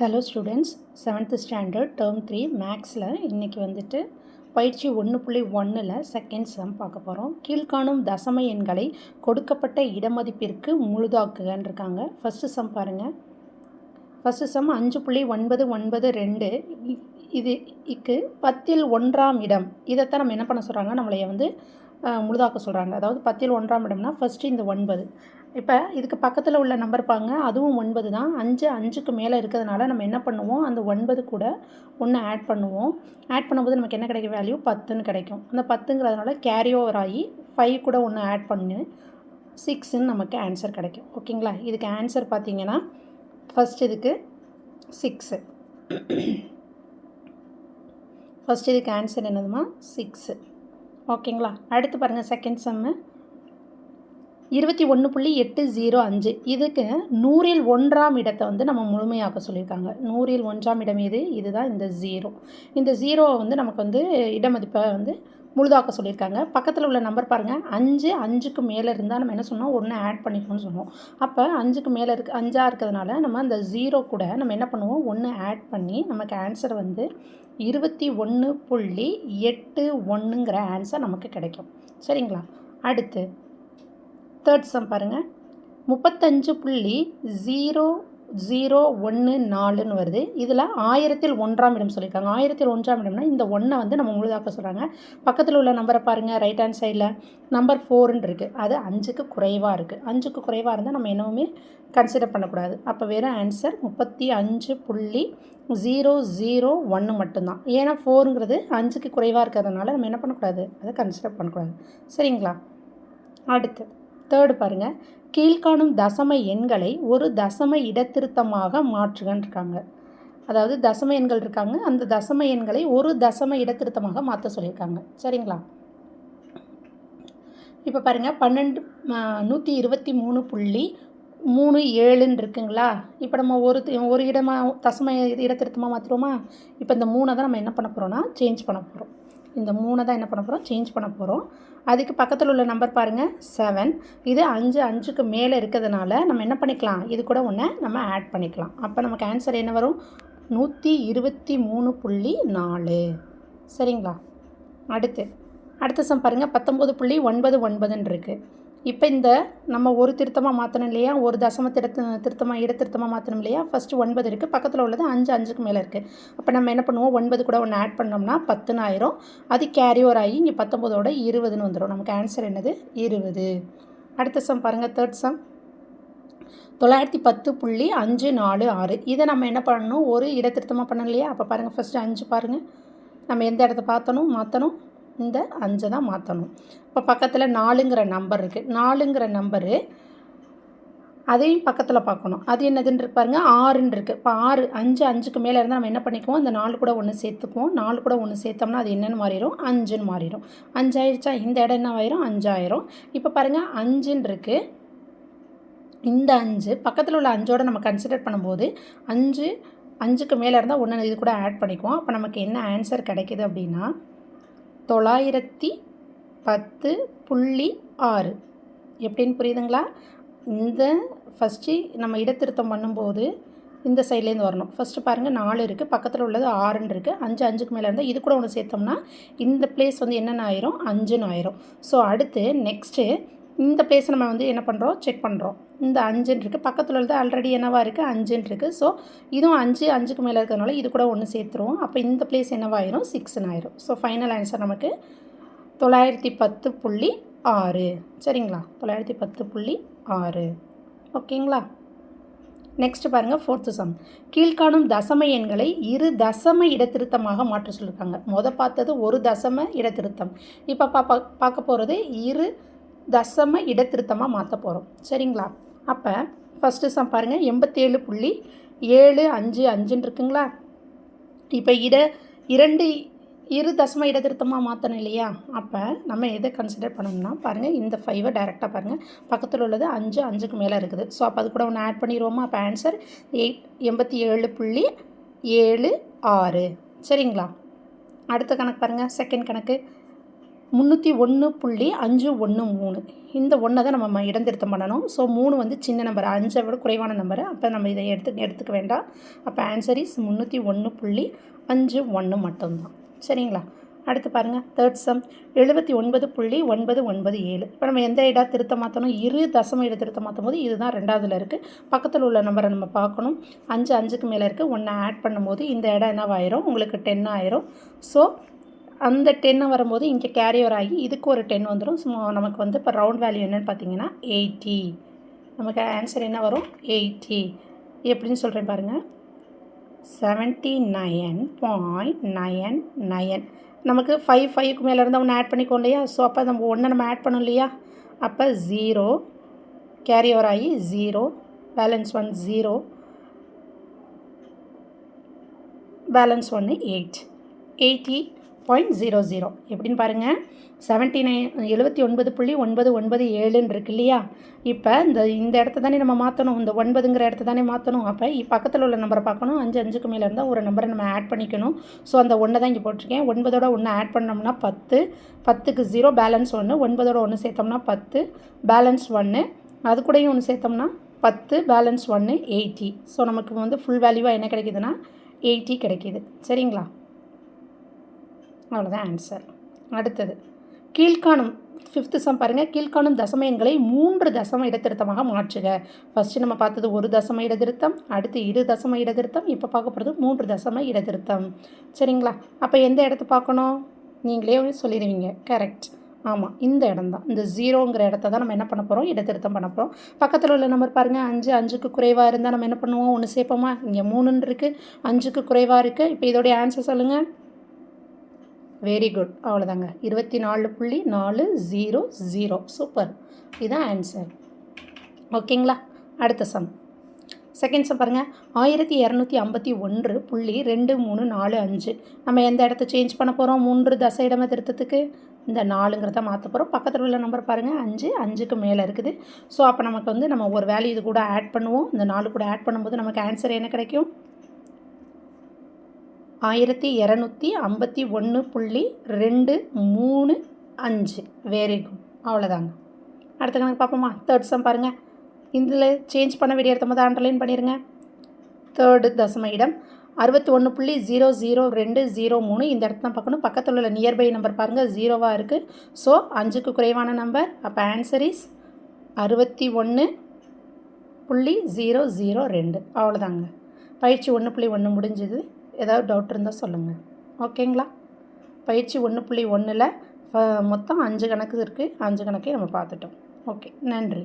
Hello students, 7th standard term 3 மேக்ஸில் இன்றைக்கி வந்துட்டு பயிற்சி 1.1ல் செகண்ட் சம் பார்க்க போகிறோம். கீழ்காணும் தசம எண்களை கொடுக்கப்பட்ட இடமதிப்பிற்கு முழுதாக்குகன்னு இருக்காங்க. ஃபஸ்ட்டு சம் பாருங்கள். ஃபஸ்ட்டு சம் 5.992 இதுக்கு 10ல் 1ஆம் இடம். இதைத்தான் நம்ம என்ன பண்ண சொல்கிறாங்க, நம்மளைய வந்து முழுதாக்க சொல்கிறாங்க. அதாவது 10ல் 1ஆம் இடம்னா ஃபஸ்ட்டு இந்த 9. இப்போ இதுக்கு பக்கத்தில் உள்ள நம்பர் பாருங்க, அதுவும் 9 தான். 5க்கு மேலே இருக்கிறதுனால நம்ம என்ன பண்ணுவோம், அந்த 9 கூட 1 ஆட் பண்ணுவோம். ஆட் பண்ணும்போது நமக்கு என்ன கிடைக்கும், வேல்யூ 10ன்னு கிடைக்கும். அந்த 10ங்கிறதுனால கேரி ஓவர் ஆகி 5 கூட 1 ஆட் பண்ணி 6ன்னு நமக்கு ஆன்சர் கிடைக்கும். ஓகேங்களா? இதுக்கு ஆன்சர் பார்த்தீங்கன்னா ஃபஸ்ட் இதுக்கு 6. ஃபஸ்ட் இதுக்கு ஆன்சர் என்னதுமா, 6. ஓகேங்களா? அடுத்து பாருங்கள் செகண்ட் சம்மு 21.805. இதுக்கு 100ல் 1ஆம் இடத்தை வந்து நம்ம முழுமையாக்க சொல்லியிருக்காங்க. 100ல் 1ஆம் இடம் இதுதான் இந்த 0. இந்த 0வை வந்து நமக்கு வந்து இடமதிப்பை வந்து முழுதாக்க சொல்லியிருக்காங்க. பக்கத்தில் உள்ள நம்பர் பாருங்கள், 5க்கு மேலே இருந்தால் நம்ம என்ன சொன்னோம், 1 ஆட் பண்ணிக்கணும்னு சொன்னோம். அப்போ 5க்கு மேலே 5ஆக இருக்கிறதுனால நம்ம அந்த 0 கூட நம்ம என்ன பண்ணுவோம், 1 ஆட் பண்ணி நமக்கு ஆன்சர் வந்து 21.81ங்கிற ஆன்சர் நமக்கு கிடைக்கும். சரிங்களா? அடுத்து தேர்ட் சம் பாருங்கள், 35.0014ன்னு வருது. இதில் 1000ல் 1ஆம் இடம் சொல்லியிருக்காங்க. 1000ல் 1ஆம் இடம்னா இந்த 1 வந்து நம்ம முழுதாக்க சொல்கிறாங்க. பக்கத்தில் உள்ள நம்பரை பாருங்கள், ரைட் ஹேண்ட் சைடில் நம்பர் 4ன்னு இருக்குது. அது 5க்கு குறைவாக இருக்குது. 5க்கு குறைவாக இருந்தால் நம்ம என்னவுமே கன்சிடர் பண்ணக்கூடாது. அப்போ வெறும் ஆன்சர் 35.001 மட்டும்தான். ஏன்னா 4ங்கிறது 5க்கு குறைவாக இருக்கிறதுனால நம்ம என்ன பண்ணக்கூடாது, அதை கன்சிடர் பண்ணக்கூடாது. சரிங்களா? அடுத்து தேர்டு பாருங்கள், கீழ்காணும் தசம எண்களை ஒரு தசம இடத்திருத்தமாக மாற்றுகன்னு இருக்காங்க. அதாவது தசம எண்கள் இருக்காங்க, அந்த தசம எண்களை ஒரு தசம இடத்திருத்தமாக மாற்ற சொல்லியிருக்காங்க. சரிங்களா? இப்போ பாருங்கள் 123.37ன்னு இருக்குங்களா? இப்போ நம்ம ஒரு இடமாக தசம இடத்திருத்தமாக மாற்றுவோமா? இப்போ இந்த 3 தான் நம்ம என்ன பண்ண போகிறோம்னா சேஞ்ச் பண்ண போகிறோம். இந்த 3 தான் என்ன பண்ண போகிறோம், சேஞ்ச் பண்ண போகிறோம். அதுக்கு பக்கத்தில் உள்ள நம்பர் பாருங்கள் 7. இது 5க்கு மேலே இருக்கிறதுனால நம்ம என்ன பண்ணிக்கலாம், இது கூட 1 நம்ம ஆட் பண்ணிக்கலாம். அப்போ நமக்கு ஆன்சர் என்ன வரும், 123.4. சரிங்களா? அடுத்த சம் பாருங்கள் 19.99ன்னு இருக்குது. இப்போ இந்த நம்ம ஒரு திருத்தமாக மாற்றணும் இல்லையா, ஒரு தசம இடத்திருத்தமாக மாற்றணும் இல்லையா. ஃபஸ்ட்டு 9 இருக்குது, பக்கத்தில் உள்ளது 5க்கு மேலே இருக்குது. அப்போ நம்ம என்ன பண்ணுவோம், 9 கூட 1 ஆட் பண்ணோம்னா 10ன்னு ஆயிரும். அது கேரி ஓவர் ஆகி இங்கே 19ஓட 20ன்னு வந்துடும். நமக்கு ஆன்சர் என்னது, 20. அடுத்த சம் பாருங்கள், தேர்ட் சம் 910.546. இதை நம்ம என்ன பண்ணணும், ஒரு இடத்திருத்தமாக பண்ணணும் இல்லையா. அப்போ பாருங்கள் ஃபஸ்ட்டு 5 பாருங்கள், நம்ம எந்த இடத்த மாற்றணும், இந்த 5 தான் மாற்றணும். இப்போ பக்கத்தில் 4ங்கிற நம்பர் இருக்குது. 4ங்கிற நம்பரு அதையும் பக்கத்தில் பார்க்கணும். அது என்னதுன்னு பாருங்கள், 6ன்னு இருக்குது. இப்போ 5க்கு மேலே இருந்தால் நம்ம என்ன பண்ணிக்குவோம், இந்த 4 கூட 1 சேர்த்துக்குவோம். 4 கூட 1 சேர்த்தோம்னா அது என்னென்னு மாறிடும், 5ன்னு மாறிடும். 5 ஆயிடுச்சா, இந்த இடம் என்ன ஆயிரும், 5 ஆயிரும். இப்போ பாருங்கள் 5ன்னு இருக்குது. இந்த 5 பக்கத்தில் உள்ள 5ஓட நம்ம கன்சிடர் பண்ணும்போது 5க்கு மேலே இருந்தால் 1 இது கூட ஆட் பண்ணிக்குவோம். அப்போ நமக்கு என்ன ஆன்சர் கிடைக்கிது அப்படின்னா 910.6. எப்படின்னு புரியுதுங்களா? இந்த ஃபஸ்ட்டு நம்ம இடத்திருத்தம் பண்ணும்போது இந்த சைட்லேருந்து வரணும். ஃபஸ்ட்டு பாருங்கள் 4 இருக்குது, பக்கத்தில் உள்ளது 6ன்னு இருக்குது. 5க்கு மேலே இருந்தால் இது கூட 1 சேர்த்தோம்னா இந்த பிளேஸ் வந்து என்னென்ன ஆயிரும், 5ன்னு ஆயிரும். ஸோ அடுத்து நெக்ஸ்ட்டு இந்த பிளேஸை நம்ம வந்து என்ன பண்ணுறோம், செக் பண்ணுறோம். இந்த 5ன்னு இருக்குது, பக்கத்தில் உள்ளது ஆல்ரெடி என்னவாக இருக்குது, 5ன்னு இருக்குது. ஸோ இதுவும் 5க்கு மேலே இருக்கிறதுனால இது கூட 1 சேர்த்துருவோம். அப்போ இந்த பிளேஸ் என்னவாயிரும், 6ன்னு ஆயிரும். ஸோ ஃபைனல் ஆன்சர் நமக்கு 910.6. சரிங்களா? 910.6. ஓகேங்களா? நெக்ஸ்ட்டு பாருங்கள், ஃபோர்த்து சம், கீழ்காணும் தசம எண்களை இரு தசம இடத்திருத்தமாக மாற்ற சொல்லியிருக்காங்க. பார்த்தது ஒரு தசம இடத்திருத்தம். இப்போ பார்க்க போகிறது இரு தசம இடத்திருத்தமாக மாற்ற போகிறோம். சரிங்களா? அப்போ ஃபஸ்ட்டு சம் பாருங்கள், 87.755ன்னு இருக்குங்களா? இப்போ இரு தசம இடத்திருத்தமாக மாற்றணும் இல்லையா. அப்போ நம்ம எதை கன்சிடர் பண்ணணும்னா பாருங்கள், இந்த 5 டைரெக்டாக பாருங்கள், பக்கத்தில் உள்ளது 5க்கு மேலே இருக்குது. ஸோ அப்போ அது கூட 1 ஆட் பண்ணிடுவோமா. அப்போ ஆன்சர் 87.76. சரிங்களா? அடுத்த கணக்கு பாருங்கள், செகண்ட் கணக்கு 301.513 இந்த ஒன்றை தான் நம்ம இடந்திருத்தம் பண்ணணும். ஸோ 3 வந்து சின்ன நம்பர், 5ஐ விட குறைவான நம்பரு. அப்போ நம்ம இதை எடுத்துக்க வேண்டாம். அப்போ ஆன்சர் இஸ் 301.51 மட்டும்தான். சரிங்களா? அடுத்து பாருங்கள், தேர்ட் சம் 79.997. இப்போ நம்ம எந்த இட திருத்தம் மாற்றணும்? இரு தசம இட திருத்தம் மாற்றும் போது இதுதான் ரெண்டாவதுல இருக்குது. பக்கத்தில் உள்ள நம்பரை நம்ம பார்க்கணும். 5 5க்கு மேலே இருக்குது. 1 ஆட் பண்ணும்போது இந்த இடம் என்னவாயிரும்? உங்களுக்கு 10 ஆயிரும். ஸோ அந்த 10 வரும்போது இங்கே கேரியர் ஆகி இதுக்கு ஒரு 10 வந்துடும். ஸோ நமக்கு வந்து இப்போ ரவுண்ட் வேல்யூ என்னென்னு பார்த்தீங்கன்னா 80. நமக்கு ஆன்சர் என்ன வரும்? 80. எப்படின்னு சொல்கிறேன் பாருங்கள். 79.99. நமக்கு 5க்கு மேலே இருந்தால் ஒன்று ஆட் பண்ணிக்கோ இல்லையா? ஸோ அப்போ நம்ம ஒன்று நம்ம ஆட் பண்ணோம் இல்லையா? அப்போ 0 கேரி ஓவர் ஆகி 0, பேலன்ஸ் 1 0, பேலன்ஸ் 1 8. 80.00 எப்படின்னு பாருங்கள். 79.997 இருக்கு இல்லையா? இப்போ இந்த இடத்த தானே நம்ம மாற்றணும். இந்த 9ங்கிற இடத்த தானே மாற்றணும். அப்போ பக்கத்தில் உள்ள நம்பரை பார்க்கணும். 5 5க்கு மேலே இருந்தால் ஒரு நம்பரை நம்ம ஆட் பண்ணிக்கணும். ஸோ அந்த 1 தான் இங்கே போட்டிருக்கேன். 9ஓட 1 ஆட் பண்ணோம்னா 10, 10க்கு 0, பேலன்ஸ் 1, 9ஓட 1 சேர்த்தோம்னா 10, பேலன்ஸ் 1, அது கூடயும் 1 சேர்த்தோம்னா 10, பேலன்ஸ் 1 80. ஸோ நமக்கு வந்து ஃபுல் வேல்யூவாக என்ன கிடைக்குதுன்னா 80 கிடைக்கிது. சரிங்களா? அவ்வளோதான் ஆன்சர். அடுத்தது கீழ்காணும் 5th சம் பாருங்கள். கீழ்காணும் தசம எண்களை 3 தசம இடத்திருத்தமாக மாற்றுக. ஃபஸ்ட்டு நம்ம பார்த்தது 1 தசம இடத்திருத்தம், அடுத்து 2 தசம இடத்திருத்தம், இப்போ பார்க்க போகிறது 3 தசம இடத்திருத்தம். சரிங்களா? அப்போ எந்த இடத்த பார்க்கணும்? நீங்களே சொல்லிடுவீங்க. கரெக்ட். ஆமாம், இந்த இடம் தான். இந்த 0ங்கிற இடத்த தான் நம்ம என்ன பண்ண போகிறோம்? இடத்திருத்தம் பண்ண போகிறோம். பக்கத்தில் உள்ள நம்பர் பாருங்கள். 5 5க்கு குறைவாக இருந்தால் நம்ம என்ன பண்ணுவோம்? ஒன்று சேர்ப்போமா? இங்கே 3 இருக்குது, 5க்கு குறைவாக இருக்குது. இப்போ இதோடைய ஆன்சர் சொல்லுங்கள். Very good. அவ்வளோதாங்க. 24.400. சூப்பர். இதுதான் ஆன்சர். ஓகேங்களா? அடுத்த சம் செகண்ட் சம் பாருங்கள். 1251.2345. நம்ம எந்த இடத்த சேஞ்ச் பண்ண போகிறோம்? 3 தச இடம திருத்தத்துக்கு இந்த 4ங்கிறத மாற்ற போகிறோம். பக்கத்தில் உள்ள நம்பர் பாருங்கள். 5 5க்கு மேலே இருக்குது. ஸோ அப்போ நமக்கு வந்து நம்ம ஒரு வேல்யூ இது கூட ஆட் பண்ணுவோம். இந்த 4 கூட ஆட் பண்ணும்போது நமக்கு ஆன்சர் என்ன கிடைக்கும்? 1251.235. Very good. அவ்வளோதாங்க. அடுத்த கணக்கு பார்ப்போமா? தேர்ட் சம் பாருங்கள். இதில் சேஞ்ச் பண்ண வேண்டிய இடத்த முதல் அண்டர்லைன் பண்ணிடுங்க. தேர்டு தசம இடம் 61.00203. இந்த இடத்த தான் பார்க்கணும். பக்கத்தில் உள்ள நியர்பை நம்பர் பாருங்கள். 0வாக இருக்குது. ஸோ 5க்கு குறைவான நம்பர். அப்போ ஆன்சர் இஸ் 61.002. அவ்வளோதாங்க. பயிற்சி 1.1 முடிஞ்சுது. ஏதாவது டவுட் இருந்தால் சொல்லுங்கள். ஓகேங்களா? பயிற்சி 1.1ல் மொத்தம் 5 கணக்கு இருக்குது. 5 கணக்கையும் நம்ம பார்த்துட்டோம். ஓகே, நன்றி.